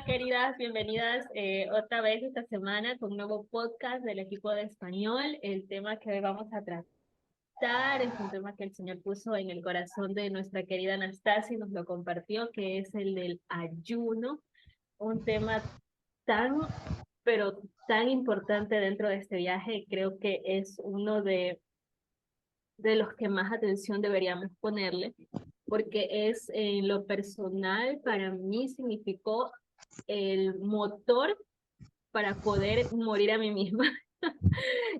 queridas, bienvenidas otra vez esta semana con un nuevo podcast del equipo de español. El tema que hoy vamos a tratar es un tema que el Señor puso en el corazón de nuestra querida Anastasia y nos lo compartió, que es el del ayuno, un tema tan, pero tan importante dentro de este viaje. Creo que es uno de los que más atención deberíamos ponerle, porque es en lo personal, para mí significó el motor para poder morir a mí misma.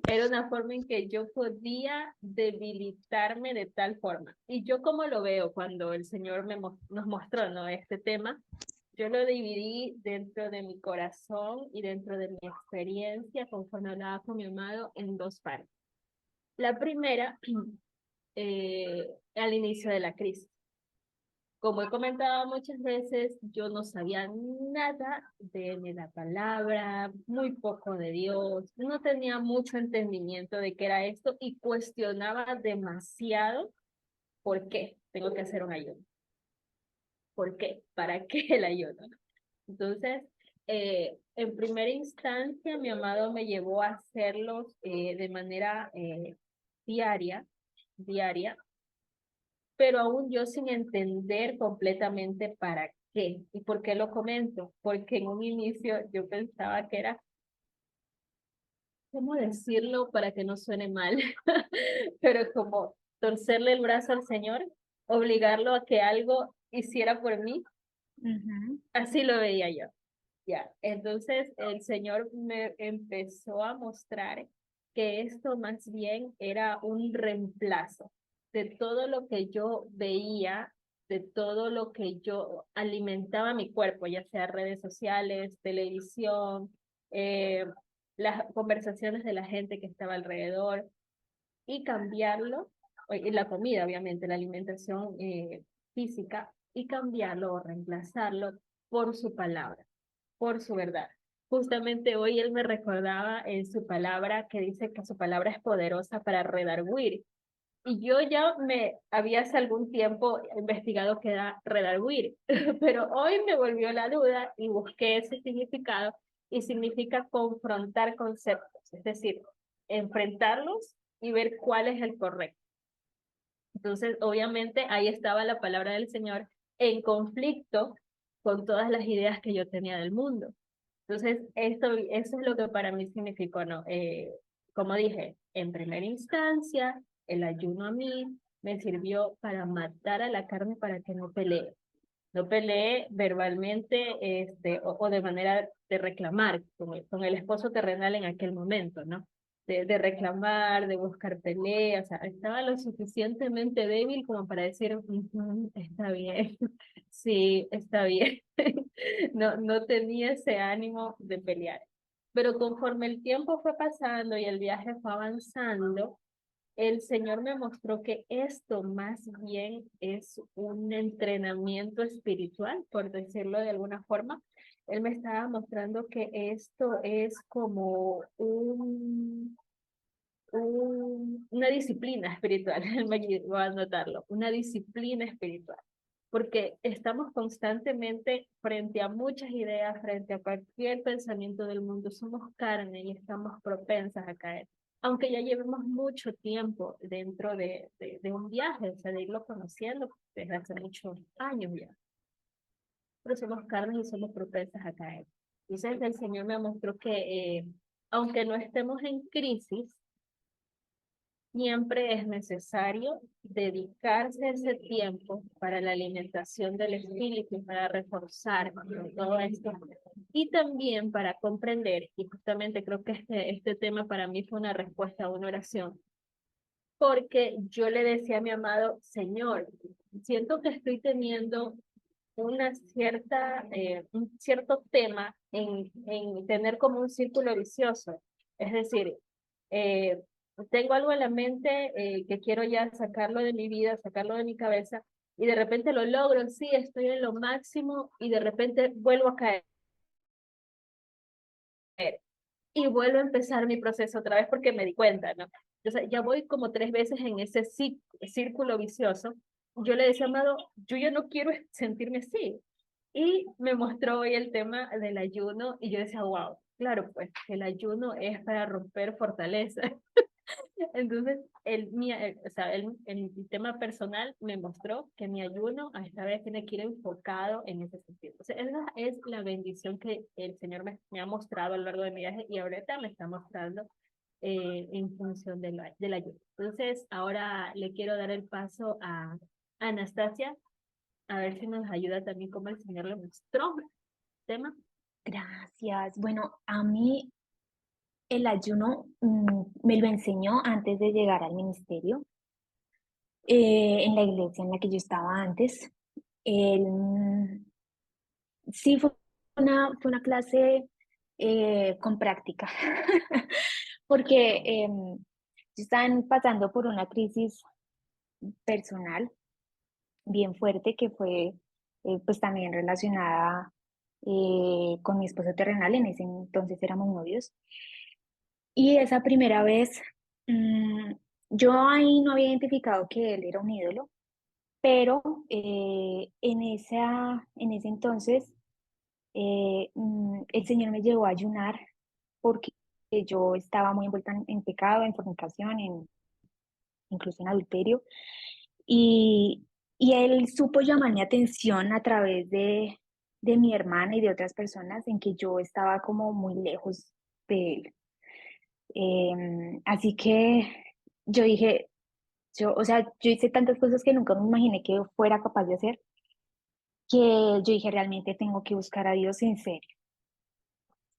Era una forma en que yo podía debilitarme de tal forma. Y yo como lo veo cuando el Señor nos mostró, ¿no?, este tema, yo lo dividí dentro de mi corazón y dentro de mi experiencia conforme hablaba con mi amado en dos partes. La primera, al inicio de la crisis. Como he comentado muchas veces, yo no sabía nada de la palabra, muy poco de Dios, no tenía mucho entendimiento de qué era esto y cuestionaba demasiado por qué tengo que hacer un ayuno, por qué, para qué el ayuno. Entonces, en primera instancia, mi amado me llevó a hacerlos de manera diaria, diaria, pero aún yo sin entender completamente para qué. ¿Y por qué lo comento? Porque en un inicio yo pensaba que era, ¿cómo decirlo para que no suene mal? Pero como torcerle el brazo al Señor, obligarlo a que algo hiciera por mí, Ujú. así lo veía yo. Ya, entonces el Señor me empezó a mostrar que esto más bien era un reemplazo de todo lo que yo veía, de todo lo que yo alimentaba mi cuerpo, ya sea redes sociales, televisión, eh, las conversaciones de la gente que estaba alrededor, y cambiarlo, y la comida, obviamente, la alimentación física, y cambiarlo o reemplazarlo por su palabra, por su verdad. Justamente hoy él me recordaba en su palabra que dice que su palabra es poderosa para redarguir. Y yo ya me había hace algún tiempo investigado qué era redarguir, pero hoy me volvió la duda y busqué ese significado y significa confrontar conceptos, es decir, enfrentarlos y ver cuál es el correcto. Entonces, obviamente, ahí estaba la palabra del Señor en conflicto con todas las ideas que yo tenía del mundo. Entonces, eso es lo que para mí significó, ¿no? Como dije, en primera instancia, el ayuno a mí me sirvió para matar a la carne para que no pelee. No pelee verbalmente o de manera de reclamar con el esposo terrenal en aquel momento, ¿no? De reclamar, de buscar peleas, o sea, estaba lo suficientemente débil como para decir, "Ujú, está bien, sí, está bien". No, no tenía ese ánimo de pelear. Pero conforme el tiempo fue pasando y el viaje fue avanzando, el Señor me mostró que esto más bien es un entrenamiento espiritual, por decirlo de alguna forma. Él me estaba mostrando que esto es como una disciplina espiritual. Él me ayudó a notarlo, una disciplina espiritual. Porque estamos constantemente frente a muchas ideas, frente a cualquier pensamiento del mundo, somos carne y estamos propensas a caer, aunque ya llevemos mucho tiempo dentro de un viaje, o sea, de irlo conociendo desde hace muchos años ya, pero somos carnes y somos propensas a caer. Entonces el Señor me mostró que aunque no estemos en crisis, siempre es necesario dedicarse ese tiempo para la alimentación del espíritu, para reforzar todo esto y también para comprender, y justamente creo que este tema para mí fue una respuesta a una oración, porque yo le decía a mi amado, Señor, siento que estoy teniendo un cierto tema en tener como un círculo vicioso. Es decir, eh, tengo algo en la mente que quiero ya sacarlo de mi vida, sacarlo de mi cabeza, y de repente lo logro, sí, estoy en lo máximo, y de repente vuelvo a caer y vuelvo a empezar mi proceso otra vez porque me di cuenta, ¿no? Entonces, ya voy como 3 veces en ese círculo vicioso. Yo le decía, amado, yo ya no quiero sentirme así. Y me mostró hoy el tema del ayuno y yo decía, wow, claro, pues el ayuno es para romper fortaleza. Entonces, o sea, el tema personal me mostró que mi ayuno a esta vez tiene que ir enfocado en ese sentido. O sea, esa es la bendición que el Señor me ha mostrado a lo largo de mi viaje y ahorita me está mostrando en función del ayuno. Entonces, ahora le quiero dar el paso a Anastasia, a ver si nos ayuda también como el Señor le mostró el tema. Gracias. Bueno, a mí el ayuno me lo enseñó antes de llegar al ministerio, en la iglesia en la que yo estaba antes. Él, sí, fue una clase con práctica, porque están pasando por una crisis personal bien fuerte que fue pues también relacionada con mi esposo terrenal. En ese entonces éramos novios. Y esa primera vez, mm, yo ahí no había identificado que él era un ídolo, pero en ese entonces el Señor me llevó a ayunar porque yo estaba muy envuelta en pecado, en fornicación, incluso en adulterio. Y, y él supo llamar mi atención a través de mi hermana y de otras personas en que yo estaba como muy lejos de él. Así que yo dije, o sea, yo hice tantas cosas que nunca me imaginé que fuera capaz de hacer, que yo dije, realmente tengo que buscar a Dios en serio.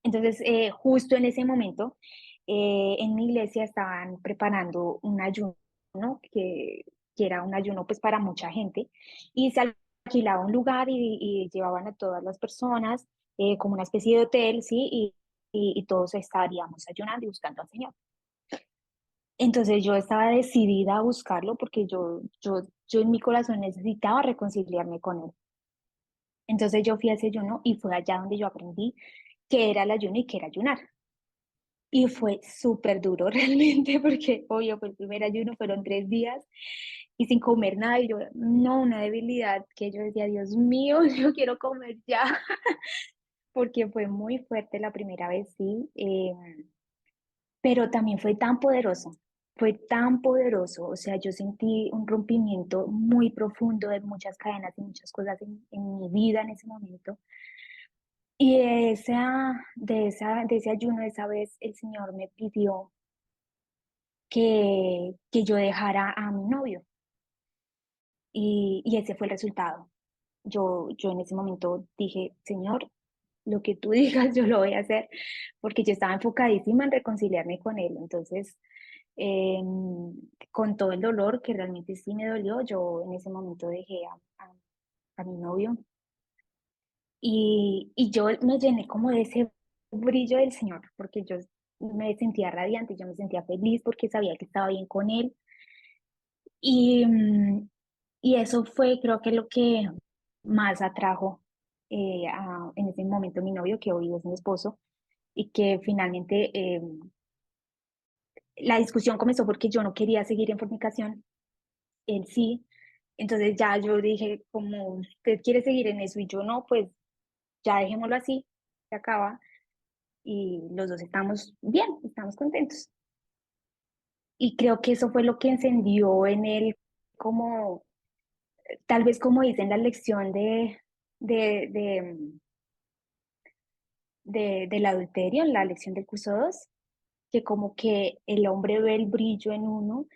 Entonces, justo en ese momento, en mi iglesia estaban preparando un ayuno, que, que era un ayuno pues para mucha gente, y se alquilaba un lugar y llevaban a todas las personas como una especie de hotel, ¿sí? Y todos estaríamos ayunando y buscando al Señor. Entonces yo estaba decidida a buscarlo porque yo en mi corazón necesitaba reconciliarme con él. Entonces yo fui a ese ayuno y fue allá donde yo aprendí qué era el ayuno y qué era ayunar. Y fue súper duro realmente porque, obvio, fue el primer ayuno, fueron 3 días y sin comer nada. Y yo, no, una debilidad que yo decía, Dios mío, yo quiero comer ya, porque fue muy fuerte la primera vez, sí. Pero también fue tan poderoso, o sea, yo sentí un rompimiento muy profundo de muchas cadenas y muchas cosas en mi vida en ese momento. Y de ese ayuno, esa vez, el Señor me pidió que yo dejara a mi novio. Y ese fue el resultado. Yo en ese momento dije, Señor, lo que tú digas, yo lo voy a hacer, porque yo estaba enfocadísima en reconciliarme con él. Entonces, con todo el dolor que realmente sí me dolió, yo en ese momento dejé a mi novio y yo me llené como de ese brillo del Señor, porque yo me sentía radiante, yo me sentía feliz porque sabía que estaba bien con él. Y, y eso fue, creo que lo que más atrajo en ese momento a mi novio, que hoy es mi esposo, y que finalmente la discusión comenzó porque yo no quería seguir en fornicación, él sí. Entonces ya yo dije, como usted quiere seguir en eso y yo no, pues ya dejémoslo así, se acaba y los dos estamos bien, estamos contentos. Y creo que eso fue lo que encendió en él como, tal vez como dicen la lección de, de, del adulterio, en la lección del curso 2, que como que el hombre ve el brillo en uno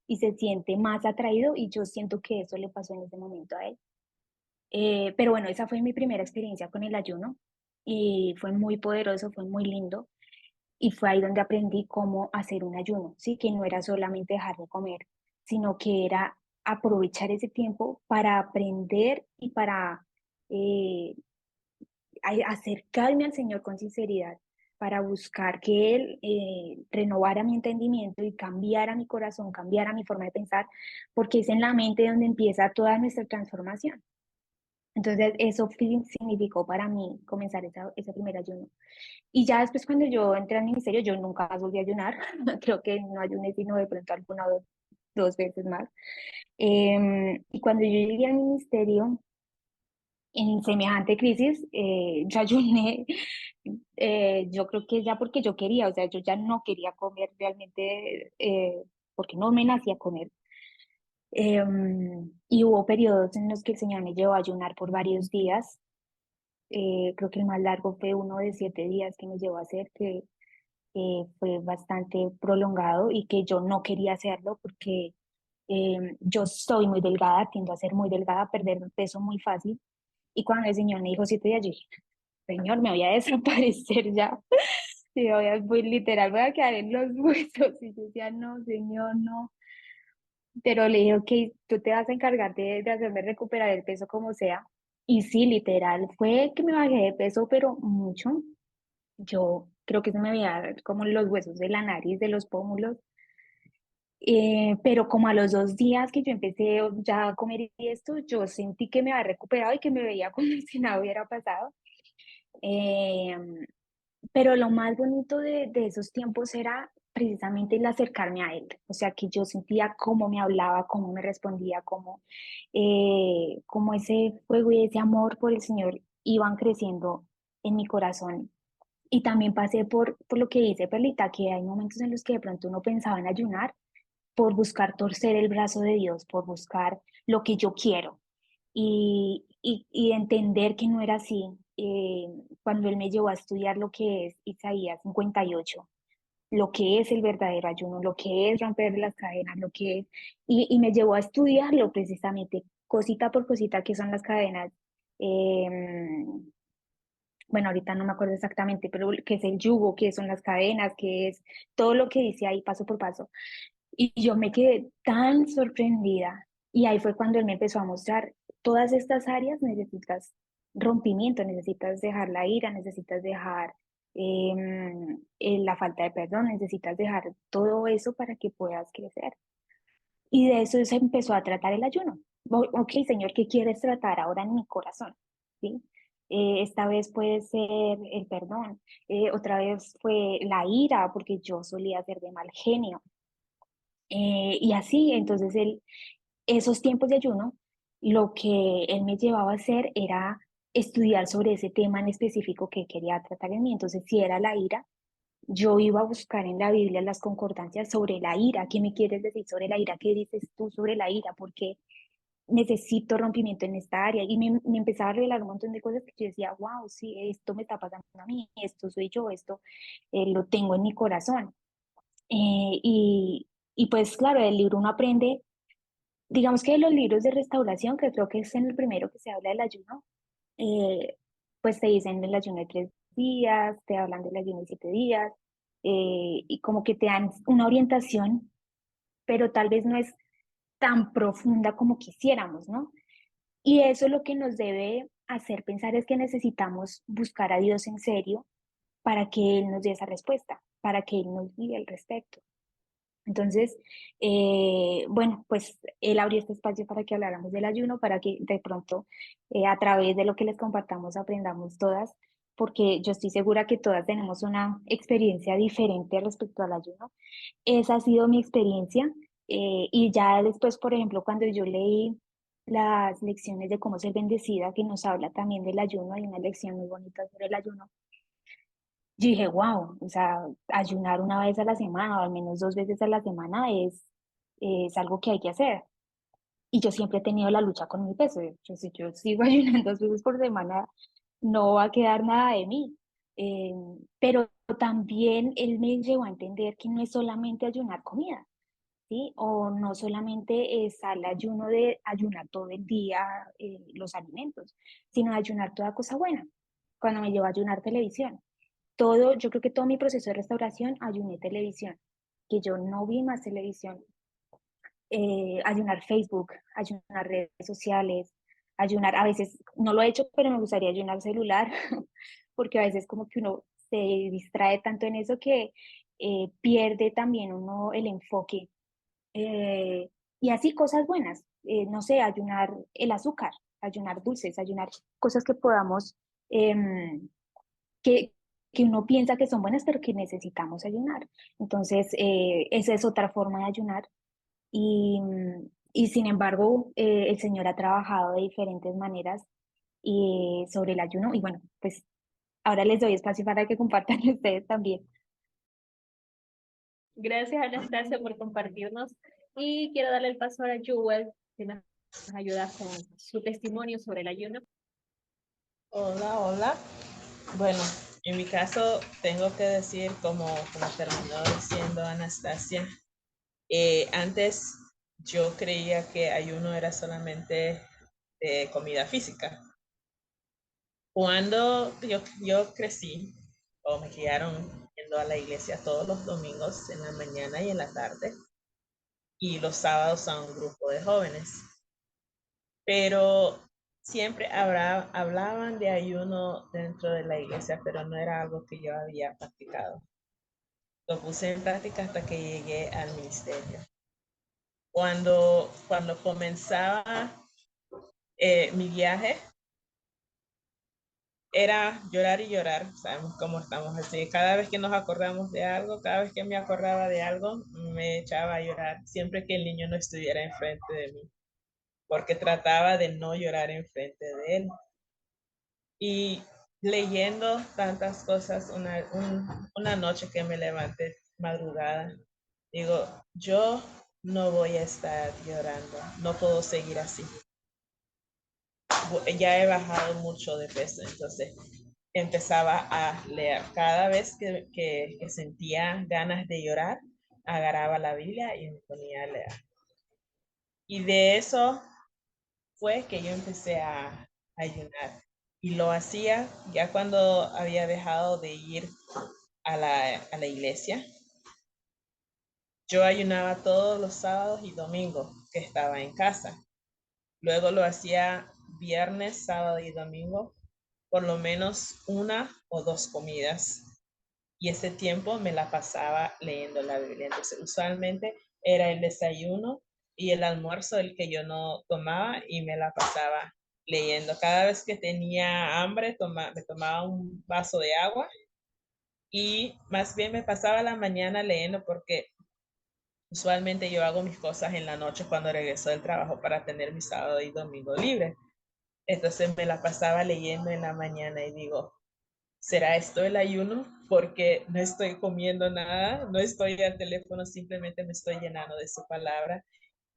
y se siente más atraído y yo siento que eso le pasó en ese momento a él. Pero bueno, esa fue mi primera experiencia con el ayuno y fue muy poderoso, fue muy lindo y fue ahí donde aprendí cómo hacer un ayuno, ¿sí? Que no era solamente dejar de comer, sino que era aprovechar ese tiempo para aprender y para eh, acercarme al Señor con sinceridad, para buscar que Él renovara mi entendimiento y cambiara mi corazón, cambiara mi forma de pensar, porque es en la mente donde empieza toda nuestra transformación. Entonces, eso significó para mí comenzar ese primer ayuno. Y ya después, cuando yo entré al ministerio, yo nunca más volví a ayunar. Creo que no ayuné sino de pronto alguna o dos veces más. Y cuando yo llegué al ministerio, en semejante crisis, yo ayuné, yo creo que ya porque yo quería, o sea, yo ya no quería comer realmente, porque no me nacía comer. Y hubo periodos en los que el Señor me llevó a ayunar por varios días. Creo que el más largo fue uno de 7 días que me llevó a hacer, que fue bastante prolongado y que yo no quería hacerlo porque yo soy muy delgada, tiendo a ser muy delgada, perder peso muy fácil. Y cuando el Señor me dijo 7 días, yo dije, Señor, me voy a desaparecer ya. Sí, voy, literal, voy a quedar en los huesos. Y yo decía, no, Señor, no. Pero le dije, ok, tú te vas a encargar de hacerme recuperar el peso como sea. Y sí, literal, fue que me bajé de peso, pero mucho. Yo creo que se me veía como los huesos de la nariz, de los pómulos. Pero como a los 2 días que yo empecé ya a comer y esto, yo sentí que me había recuperado y que me veía como si nada hubiera pasado. Eh, pero lo más bonito de esos tiempos era precisamente el acercarme a él. O sea, que yo sentía cómo me hablaba, cómo me respondía, cómo ese fuego y ese amor por el Señor iban creciendo en mi corazón. Y también pasé por lo que dice Perlita, que hay momentos en los que de pronto uno pensaba en ayunar por buscar torcer el brazo de Dios, por buscar lo que yo quiero y entender que no era así. Cuando Él me llevó a estudiar lo que es Isaías 58, lo que es el verdadero ayuno, lo que es romper las cadenas, lo que es, y me llevó a estudiarlo precisamente, cosita por cosita, que son las cadenas. Eh, bueno, ahorita no me acuerdo exactamente, pero qué es el yugo, qué son las cadenas, qué es todo lo que dice ahí paso por paso. Y yo me quedé tan sorprendida. Y ahí fue cuando él me empezó a mostrar todas estas áreas necesitas rompimiento, necesitas dejar la ira, necesitas dejar la falta de perdón, necesitas dejar todo eso para que puedas crecer. Y de eso se empezó a tratar el ayuno. Ok, Señor, ¿qué quieres tratar ahora en mi corazón? ¿Sí? Esta vez puede ser el perdón, otra vez fue la ira, porque yo solía ser de mal genio. Y así, entonces esos tiempos de ayuno, lo que él me llevaba a hacer era estudiar sobre ese tema en específico que quería tratar en mí. Entonces, si era la ira, yo iba a buscar en la Biblia las concordancias sobre la ira. ¿Qué me quieres decir sobre la ira? ¿Qué dices tú sobre la ira? Porque necesito rompimiento en esta área. Y me empezaba a revelar un montón de cosas que yo decía, wow, sí, esto me está pasando a mí, esto soy yo, esto lo tengo en mi corazón. Eh, y, y pues claro, el libro uno aprende, digamos que de los libros de restauración, que creo que es en el primero que se habla del ayuno, eh, pues te dicen el ayuno de 3 días, te hablan del ayuno de 7 días, y como que te dan una orientación, pero tal vez no es tan profunda como quisiéramos, ¿no? Y eso lo que nos debe hacer pensar es que necesitamos buscar a Dios en serio para que Él nos dé esa respuesta, para que Él nos guíe al respecto. Entonces, bueno, pues él abrió este espacio para que habláramos del ayuno, para que de pronto a través de lo que les compartamos aprendamos todas, porque yo estoy segura que todas tenemos una experiencia diferente respecto al ayuno. Esa ha sido mi experiencia y ya después, por ejemplo, cuando yo leí las lecciones de cómo ser bendecida, que nos habla también del ayuno, hay una lección muy bonita sobre el ayuno. Yo dije, wow, o sea, ayunar una vez a la semana o al menos 2 veces a la semana es algo que hay que hacer. Y yo siempre he tenido la lucha con mi peso. Si yo sigo ayunando 2 veces por semana, no va a quedar nada de mí. Eh, pero también él me llevó a entender que no es solamente ayunar comida, ¿sí? O no solamente es al ayuno de ayunar todo el día los alimentos, sino ayunar toda cosa buena. Cuando me llevó a ayunar televisión yo creo que todo mi proceso de restauración ayuné televisión, que yo no vi más televisión, ayunar Facebook, ayunar redes sociales, ayunar, a veces no lo he hecho, pero me gustaría ayunar celular, porque a veces como que uno se distrae tanto en eso que pierde también uno el enfoque. Y así cosas buenas, no sé, ayunar el azúcar, ayunar dulces, ayunar cosas que podamos em, que, que uno piensa que son buenas, pero que necesitamos ayunar. Entonces, esa es otra forma de ayunar. Y, y sin embargo, el Señor ha trabajado de diferentes maneras. y sobre el ayuno. Y bueno, pues ahora les doy espacio para que compartan ustedes también. Gracias, Anastasia, por compartirnos. Y quiero darle el paso a Jewel, que nos ayuda con su testimonio sobre el ayuno. Hola, hola. Bueno, en mi caso tengo que decir, como terminó diciendo Anastasia, antes yo creía que ayuno era solamente de comida física. Cuando yo crecí, o me criaron yendo a la iglesia todos los domingos en la mañana y en la tarde, y los sábados a un grupo de jóvenes. Pero siempre hablaban de ayuno dentro de la iglesia, pero no era algo que yo había practicado. Lo puse en práctica hasta que llegué al ministerio. Cuando comenzaba mi viaje, era llorar y llorar. Sabemos cómo estamos así. Cada vez que nos acordamos de algo, cada vez que me acordaba de algo, me echaba a llorar, siempre que el niño no estuviera enfrente de mí, porque trataba de no llorar enfrente de él. Y leyendo tantas cosas, una noche que me levanté madrugada, digo, yo no voy a estar llorando, no puedo seguir así. Ya he bajado mucho de peso, entonces empezaba a leer. Cada vez que sentía ganas de llorar, agarraba la Biblia y me ponía a leer. Y de eso fue que yo empecé a ayunar. Y lo hacía ya cuando había dejado de ir a la iglesia. Yo ayunaba todos los sábados y domingos que estaba en casa. Luego lo hacía viernes, sábado y domingo, por lo menos una o dos comidas. Y ese tiempo me la pasaba leyendo la Biblia. Entonces, usualmente era el desayuno y el almuerzo el que yo no tomaba y me la pasaba leyendo. Cada vez que tenía hambre, me tomaba un vaso de agua y más bien me pasaba la mañana leyendo porque usualmente yo hago mis cosas en la noche cuando regreso del trabajo para tener mi sábado y domingo libre. Entonces me la pasaba leyendo en la mañana y digo, ¿será esto el ayuno? Porque no estoy comiendo nada, no estoy al teléfono, simplemente me estoy llenando de su palabra.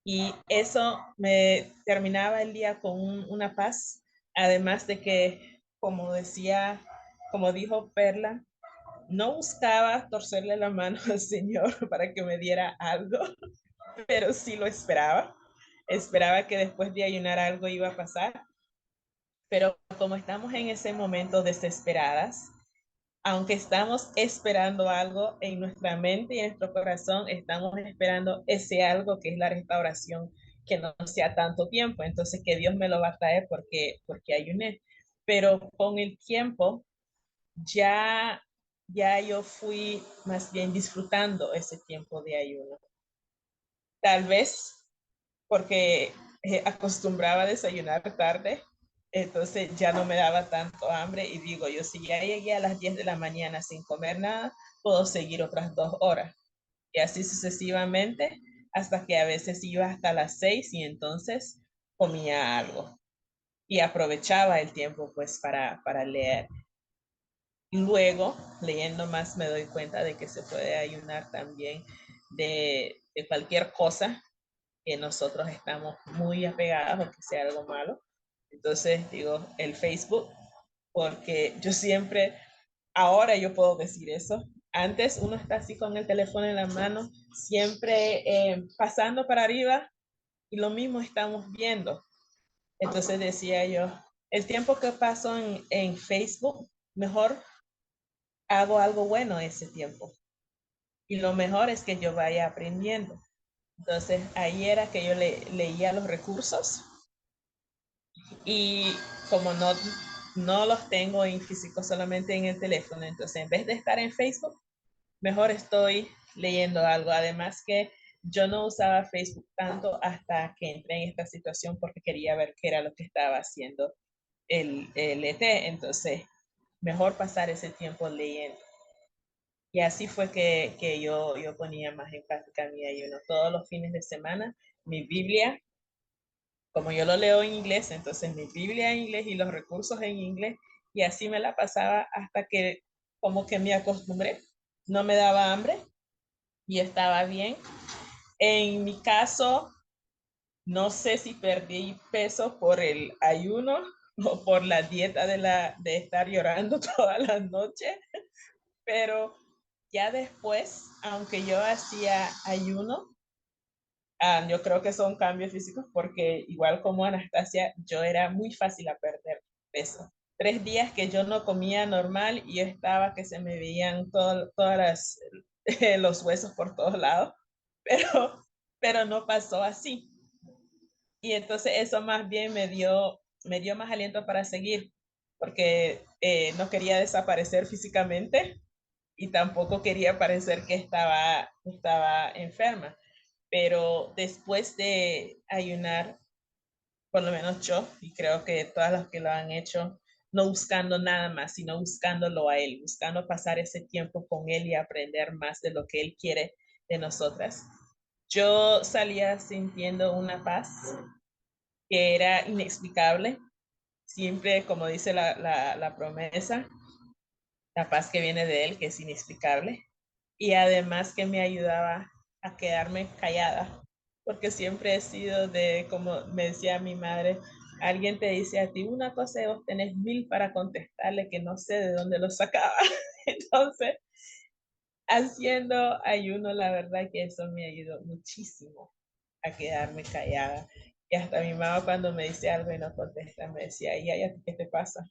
Y eso me terminaba el día con una paz, además de que, como decía, como dijo Perla, no buscaba torcerle la mano al Señor para que me diera algo, pero sí lo esperaba. Esperaba que después de ayunar algo iba a pasar, pero como estamos en ese momento desesperadas, aunque estamos esperando algo en nuestra mente y en nuestro corazón, estamos esperando ese algo que es la restauración, que no sea tanto tiempo, entonces que Dios me lo va a traer porque ayuné. Pero con el tiempo ya, ya yo fui más bien disfrutando ese tiempo de ayuno. Tal vez porque acostumbraba a desayunar tarde, entonces ya no me daba tanto hambre y digo, yo si ya llegué a las 10 de la mañana sin comer nada, puedo seguir otras 2 horas. Y así sucesivamente, hasta que a veces iba hasta las 6 y entonces comía algo. Y aprovechaba el tiempo pues para leer. Luego, leyendo más, me doy cuenta de que se puede ayunar también de cualquier cosa que nosotros estamos muy apegados o que sea algo malo. Entonces digo, el Facebook, porque yo siempre, ahora yo puedo decir eso. Antes uno está así con el teléfono en la mano, siempre pasando para arriba y lo mismo estamos viendo. Entonces decía yo, el tiempo que paso en Facebook, mejor hago algo bueno ese tiempo. Y lo mejor es que yo vaya aprendiendo. Entonces ahí era que yo leía los recursos y como no los tengo en físico, solamente en el teléfono, entonces en vez de estar en Facebook, mejor estoy leyendo algo. Además que yo no usaba Facebook tanto hasta que entré en esta situación porque quería ver qué era lo que estaba haciendo el ET, entonces mejor pasar ese tiempo leyendo. Y así fue que yo ponía más en práctica mi ayuno. Todos los fines de semana, mi Biblia como yo lo leo en inglés, entonces mi Biblia en inglés y los recursos en inglés, y así me la pasaba hasta que como que me acostumbré, no me daba hambre y estaba bien. En mi caso, no sé si perdí peso por el ayuno o por la dieta de estar llorando todas las noches, pero ya después, aunque yo hacía ayuno, yo creo que son cambios físicos porque igual como Anastasia, yo era muy fácil a perder peso. 3 días que yo no comía normal y yo estaba que se me veían todas los huesos por todos lados, pero no pasó así. Y entonces eso más bien me dio más aliento para seguir, porque no quería desaparecer físicamente y tampoco quería parecer que estaba enferma. Pero después de ayunar, por lo menos yo, y creo que todas las que lo han hecho, no buscando nada más, sino buscándolo a Él, buscando pasar ese tiempo con Él y aprender más de lo que Él quiere de nosotras. Yo salía sintiendo una paz que era inexplicable, siempre, como dice la promesa, la paz que viene de Él, que es inexplicable, y además que me ayudaba a quedarme callada, porque siempre he sido como me decía mi madre, alguien te dice a ti una cosa y vos tenés 1000 para contestarle que no sé de dónde lo sacaba. Entonces, haciendo ayuno, la verdad que eso me ayudó muchísimo a quedarme callada. Y hasta mi mamá cuando me dice algo y no contesta, me decía, ¿y a ti qué te pasa?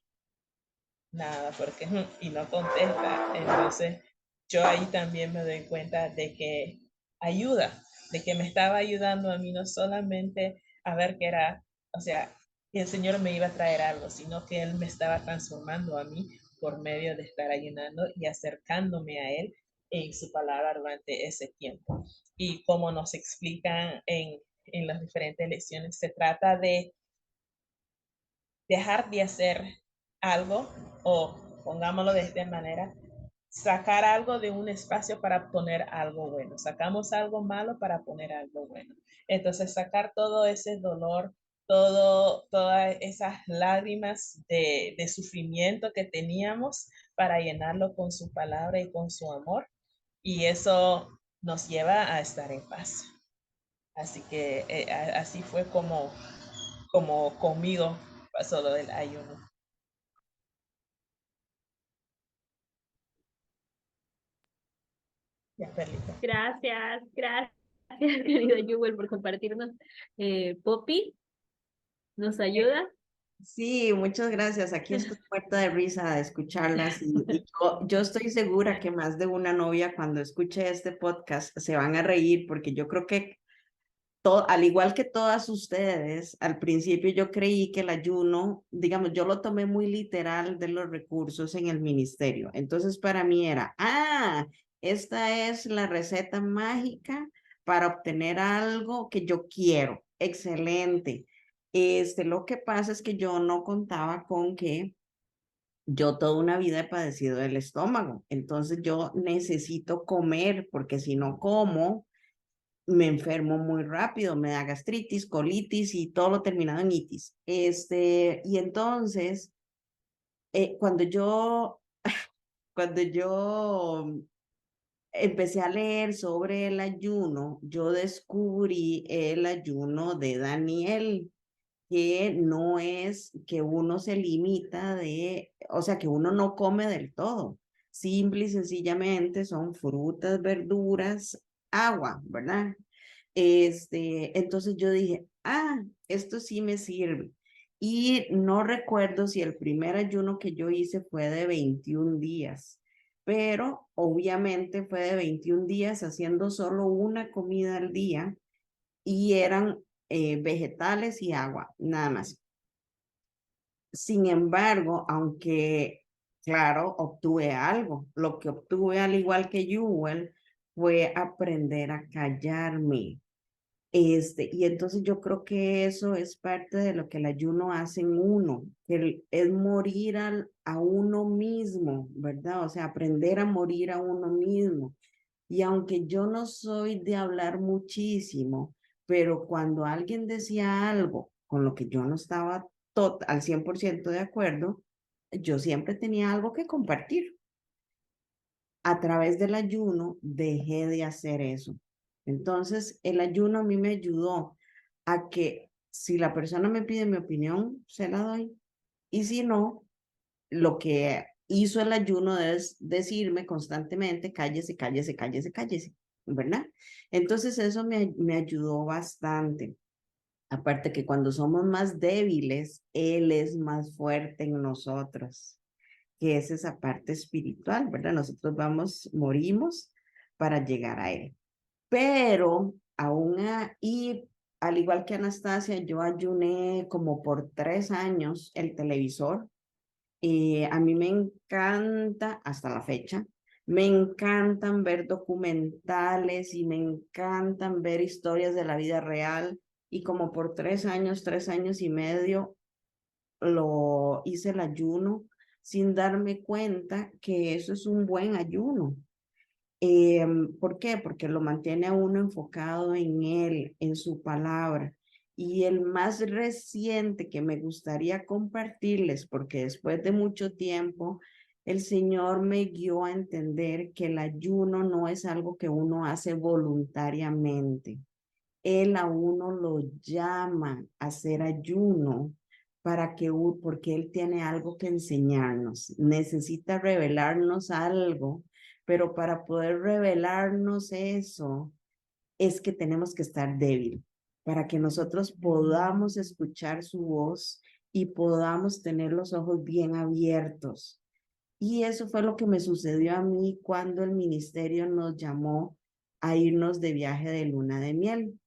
Nada, porque y no contesta. Entonces, yo ahí también me doy cuenta de que ayuda, de que me estaba ayudando a mí no solamente a ver que era, o sea, que el Señor me iba a traer algo, sino que Él me estaba transformando a mí por medio de estar ayunando y acercándome a Él en su palabra durante ese tiempo. Y como nos explican en las diferentes lecciones, se trata de dejar de hacer algo, o pongámoslo de esta manera, sacar algo de un espacio para poner algo bueno. Sacamos algo malo para poner algo bueno. Entonces, sacar todo ese dolor, todas esas lágrimas de sufrimiento que teníamos para llenarlo con su palabra y con su amor. Y eso nos lleva a estar en paz. Así que así fue como conmigo pasó lo del ayuno. Ya, Perlita. Gracias, querido Jewel, por compartirnos. Poppy, ¿nos ayuda? Sí, muchas gracias. Aquí estoy muerta de risa de escucharlas y yo estoy segura que más de una novia cuando escuche este podcast se van a reír porque yo creo que al igual que todas ustedes, al principio yo creí que el ayuno, digamos, yo lo tomé muy literal de los recursos en el ministerio. Entonces para mí era, esta es la receta mágica para obtener algo que yo quiero. Excelente. Lo que pasa es que yo no contaba con que yo toda una vida he padecido del estómago. Entonces yo necesito comer porque si no como me enfermo muy rápido, me da gastritis, colitis y todo lo terminado en itis. Y entonces, cuando yo empecé a leer sobre el ayuno, yo descubrí el ayuno de Daniel, que no es que uno se limita o sea, que uno no come del todo. Simple y sencillamente son frutas, verduras, agua, ¿verdad? Entonces yo dije, esto sí me sirve. Y no recuerdo si el primer ayuno que yo hice fue de 21 días, pero obviamente fue de 21 días haciendo solo una comida al día y eran vegetales y agua, nada más. Sin embargo, aunque, claro, obtuve algo, lo que obtuve al igual que Jewel fue aprender a callarme. Y entonces yo creo que eso es parte de lo que el ayuno hace en uno, que es morir a uno mismo, ¿verdad? O sea, aprender a morir a uno mismo. Y aunque yo no soy de hablar muchísimo, pero cuando alguien decía algo con lo que yo no estaba al 100% de acuerdo, yo siempre tenía algo que compartir. A través del ayuno dejé de hacer eso. Entonces, el ayuno a mí me ayudó a que si la persona me pide mi opinión, se la doy. Y si no, lo que hizo el ayuno es decirme constantemente, cállese, cállese, cállese, cállese, ¿verdad? Entonces eso me ayudó bastante. Aparte que cuando somos más débiles, Él es más fuerte en nosotros, que es esa parte espiritual, ¿verdad? Nosotros morimos para llegar a Él. Pero aún y al igual que Anastasia, yo ayuné como por 3 años el televisor. A mí me encanta, hasta la fecha, me encantan ver documentales y me encantan ver historias de la vida real. Y como por 3 años, 3 años y medio, lo hice el ayuno sin darme cuenta que eso es un buen ayuno. ¿Por qué? Porque lo mantiene a uno enfocado en él, en su palabra. Y el más reciente que me gustaría compartirles, porque después de mucho tiempo, el Señor me guió a entender que el ayuno no es algo que uno hace voluntariamente. Él a uno lo llama a hacer ayuno para que, porque Él tiene algo que enseñarnos. Necesita revelarnos algo, pero para poder revelarnos eso es que tenemos que estar débil, para que nosotros podamos escuchar su voz y podamos tener los ojos bien abiertos. Y eso fue lo que me sucedió a mí cuando el ministerio nos llamó a irnos de viaje de luna de miel,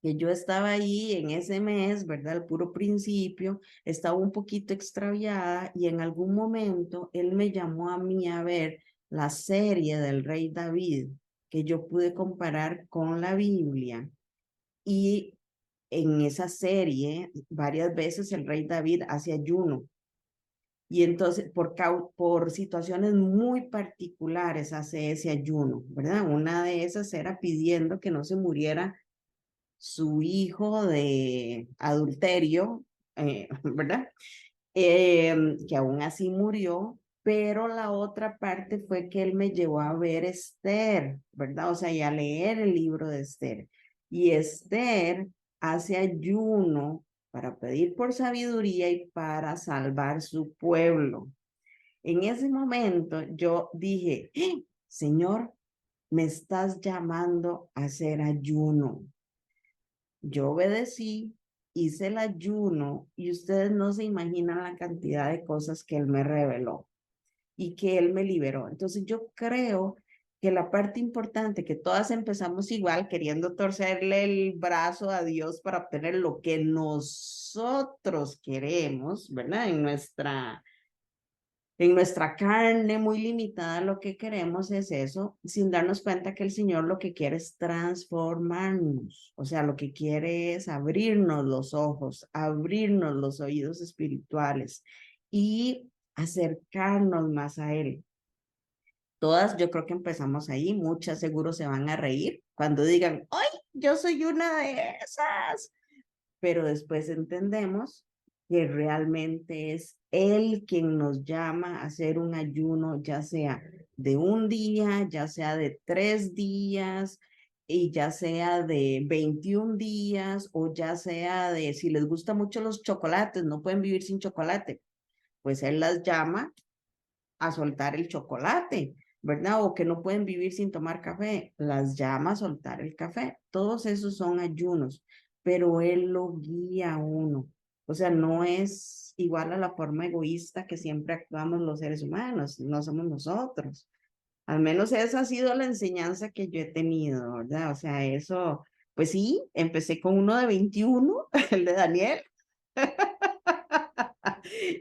que yo estaba ahí en ese mes, ¿verdad? Al puro principio, estaba un poquito extraviada y en algún momento él me llamó a mí a ver la serie del rey David, que yo pude comparar con la Biblia. Y en esa serie, varias veces el rey David hace ayuno. Y entonces, por situaciones muy particulares hace ese ayuno, ¿verdad? Una de esas era pidiendo que no se muriera su hijo de adulterio, ¿verdad? Que aún así murió, pero la otra parte fue que él me llevó a ver Esther, ¿verdad? O sea, y a leer el libro de Esther. Y Esther hace ayuno para pedir por sabiduría y para salvar su pueblo. En ese momento yo dije, Señor, me estás llamando a hacer ayuno. Yo obedecí, hice el ayuno y ustedes no se imaginan la cantidad de cosas que él me reveló y que él me liberó. Entonces yo creo que la parte importante, que todas empezamos igual, queriendo torcerle el brazo a Dios para obtener lo que nosotros queremos, ¿verdad? En nuestra carne muy limitada lo que queremos es eso, sin darnos cuenta que el Señor lo que quiere es transformarnos, o sea, lo que quiere es abrirnos los ojos, abrirnos los oídos espirituales y acercarnos más a Él. Todas yo creo que empezamos ahí, muchas seguro se van a reír cuando digan, ¡ay, yo soy una de esas! Pero después entendemos que realmente es Él quien nos llama a hacer un ayuno, ya sea de un día, ya sea de 3 días, y ya sea de 21 días, o ya sea de, si les gustan mucho los chocolates, no pueden vivir sin chocolate, pues Él las llama a soltar el chocolate, ¿verdad? O que no pueden vivir sin tomar café, las llama a soltar el café. Todos esos son ayunos, pero Él lo guía a uno. O sea, no es igual a la forma egoísta que siempre actuamos los seres humanos, no somos nosotros. Al menos esa ha sido la enseñanza que yo he tenido, ¿verdad? O sea, eso, pues sí, empecé con uno de 21, el de Daniel,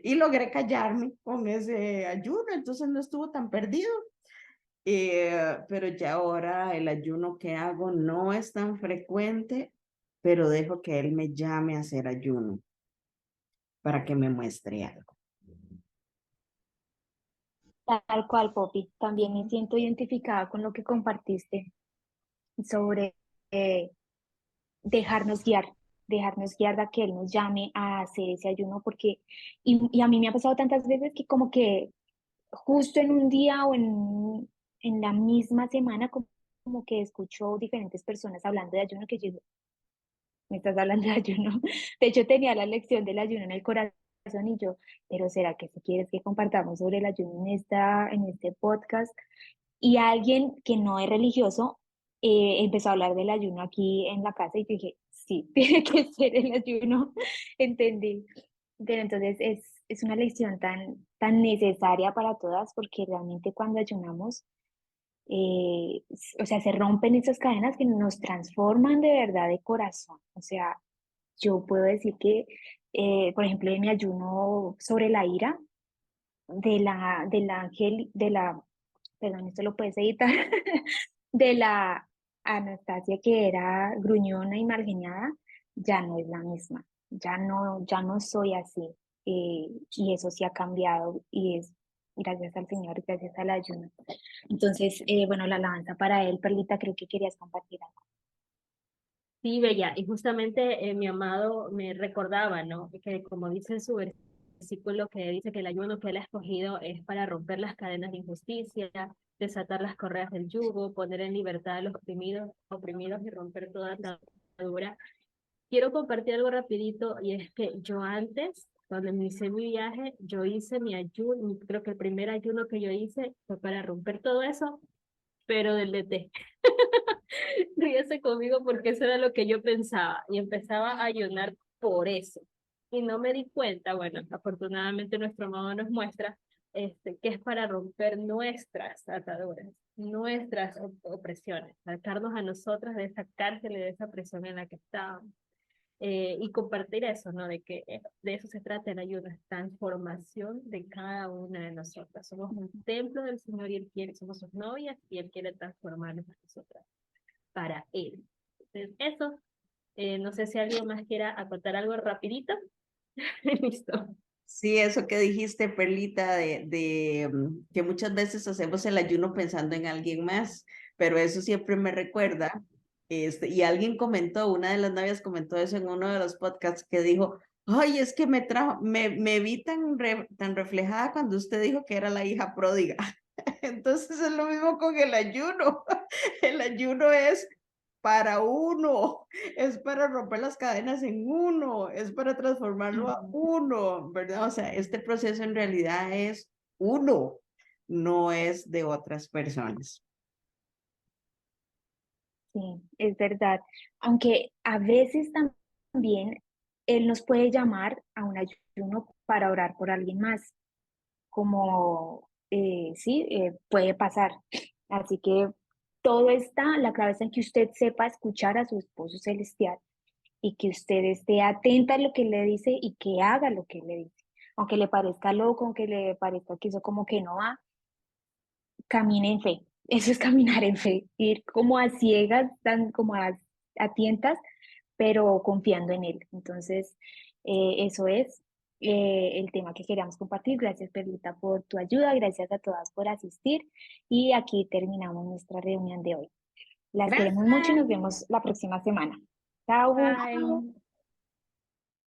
y logré callarme con ese ayuno, entonces no estuvo tan perdido. Pero ya ahora el ayuno que hago no es tan frecuente, pero dejo que él me llame a hacer ayuno para que me muestre algo. Tal cual, Poppy. También me siento identificada con lo que compartiste sobre eh, dejarnos guiar. dejarnos guiar a que Él nos llame a hacer ese ayuno, porque, y a mí me ha pasado tantas veces que como que justo en un día o en la misma semana, como que escucho diferentes personas hablando de ayuno, que yo digo, me estás hablando de ayuno. De hecho, tenía la lección del ayuno en el corazón y yo, pero ¿será que si quieres que compartamos sobre el ayuno en este podcast? Y alguien que no es religioso empezó a hablar del ayuno aquí en la casa y yo dije, sí, tiene que ser el ayuno, entendí. Pero entonces es una lección tan necesaria para todas porque realmente cuando ayunamos, o sea, se rompen esas cadenas que nos transforman de verdad de corazón. O sea, yo puedo decir que, por ejemplo, en mi ayuno sobre la ira perdón, esto lo puedes editar, de la Anastasia que era gruñona y malgeniada, ya no es la misma, ya no soy así, y eso sí ha cambiado y es gracias al Señor, gracias al ayuno. Entonces, bueno, la alabanza para él, Perlita, creo que querías compartir algo. Sí, Bella, y justamente mi amado me recordaba, ¿no? Que como dice su versículo que dice que el ayuno que él ha escogido es para romper las cadenas de injusticia, desatar las correas del yugo, poner en libertad a los oprimidos y romper toda atadura. Quiero compartir algo rapidito y es que yo antes, cuando inicié mi viaje, yo hice mi ayuno, creo que el primer ayuno que yo hice fue para romper todo eso, pero del DT. Ríese conmigo porque eso era lo que yo pensaba y empezaba a ayunar por eso. Y no me di cuenta, bueno, afortunadamente nuestro amado nos muestra que es para romper nuestras ataduras, nuestras opresiones, sacarnos a nosotras de esa cárcel y de esa presión en la que estábamos. Y compartir eso, ¿no? De que de eso se trata el ayuno, es transformación de cada una de nosotras. Somos un templo del Señor y Él quiere, somos sus novias y Él quiere transformarnos a nosotras para Él. Entonces, eso, no sé si alguien más quiera acotar algo rapidito. Listo. Sí, eso que dijiste, Perlita, de que muchas veces hacemos el ayuno pensando en alguien más, pero eso siempre me recuerda, y alguien comentó, una de las novias comentó eso en uno de los podcasts que dijo, ay, es que me vi tan reflejada cuando usted dijo que era la hija pródiga. Entonces es lo mismo con el ayuno. El ayuno es para uno, es para romper las cadenas en uno, es para transformarlo a uno, ¿verdad? O sea, este proceso en realidad es uno, no es de otras personas. Sí, es verdad. Aunque a veces también Él nos puede llamar a un ayuno para orar por alguien más, como sí, puede pasar. Así que todo está, la clave está en que usted sepa escuchar a su esposo celestial y que usted esté atenta a lo que le dice y que haga lo que le dice. Aunque le parezca loco, aunque le parezca que eso como que no va, camine en fe. Eso es caminar en fe, ir como a ciegas, tan como a tientas, pero confiando en Él. Entonces, eso es el tema que queríamos compartir. Gracias, Perlita, por tu ayuda. Gracias a todas por asistir. Y aquí terminamos nuestra reunión de hoy. Las queremos mucho y Gracias. nos vemos la próxima semana. Chao. Bye.